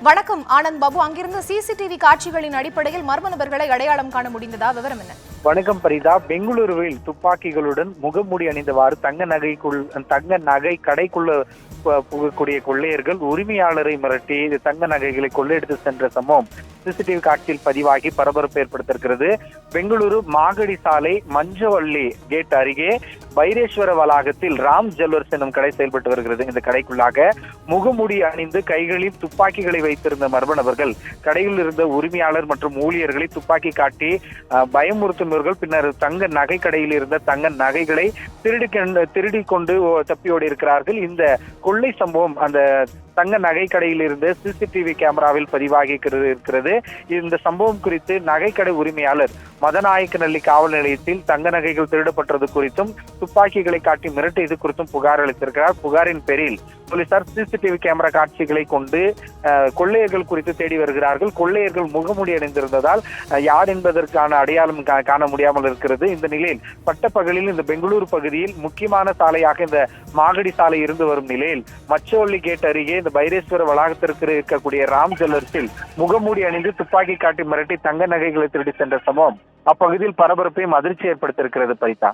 வணக்கம் ஆனந்த் பாபு. அங்கிருந்து சிசிடிவி காட்சிகளின் அடிப்படையில் மர்ம நபர்களை அடையாளம் காண முடிந்ததா? விவரம் என்ன? வணக்கம் பரிதா. பெங்களூருவில் துப்பாக்கிகளுடன் முகமூடி அணிந்தவாறு தங்க நகை கடைக்குள்ள புகக்கூடிய கொள்ளையர்கள் உரிமையாளரை மிரட்டி தங்க நகைகளை கொள்ளையடித்து சென்ற சம்பவம் சிசிடிவி காட்சியில் பதிவாகி பரபரப்பு ஏற்படுத்திருக்கிறது. பெங்களூரு மாகடி சாலை மஞ்சவள்ளி கேட் அருகே பைரேஸ்வர வளாகத்தில் ராம் ஜுவல்லர்ஸ் எனும் கடை செயல்பட்டு வருகிறது. இந்த கடைக்குள்ளாக முகமூடி அணிந்து கைகளில் துப்பாக்கிகளை வைத்திருந்த மர்ம நபர்கள் கடையில் இருந்த உரிமையாளர் மற்றும் ஊழியர்களை துப்பாக்கி காட்டி பயமுறுத்தினர்கள். பின்னர் தங்க நகை கடையில் இருந்த தங்க நகைகளை திருடி கொண்டு தப்பி ஓடி இருக்கிறார்கள். இந்த கொள்ளை சம்பவம் அந்த தங்க நகை கடையில் இருந்து சிசிடிவி கேமராவில் பதிவாகி இருக்கிறது. இந்த சம்பவம் குறித்து நகைக்கடை உரிமையாளர் மதநாயக்கநல்லி காவல் நிலையத்தில் தங்க நகைகள் திருடப்பட்டது குறித்தும் துப்பாக்கிகளை காட்டி மிரட்டியது குறித்தும் புகார் அளித்திருக்கிறார். புகாரின் பேரில் போலீசார் சிசிடிவி கேமரா காட்சிகளை கொண்டு கொள்ளையர்கள் குறித்து தேடி வருகிறார்கள். கொள்ளையர்கள் முகமூடி அணிந்திருந்ததால் யார் என்பதற்கான அடையாளம் காண முடியாமல் இருக்கிறது. இந்த நிலையில் பட்டப்பகலில் இந்த பெங்களூரு பகுதியில் முக்கியமான சாலையாக இந்த மாகடி சாலை இருந்து வரும் நிலையில் மச்சவள்ளி கேட் அருகே இந்த பைரேஸ்வர வளாகத்திற்கு இருக்கக்கூடிய ராம் ஜுவல்லர்ஸில் முகமூடி அணிந்து துப்பாக்கி காட்டி மிரட்டி தங்க நகைகளை திருடி சென்ற சம்பவம் அப்பகுதியில் பரபரப்பையும் அதிர்ச்சி ஏற்படுத்தியிருக்கிறது. பரிதா.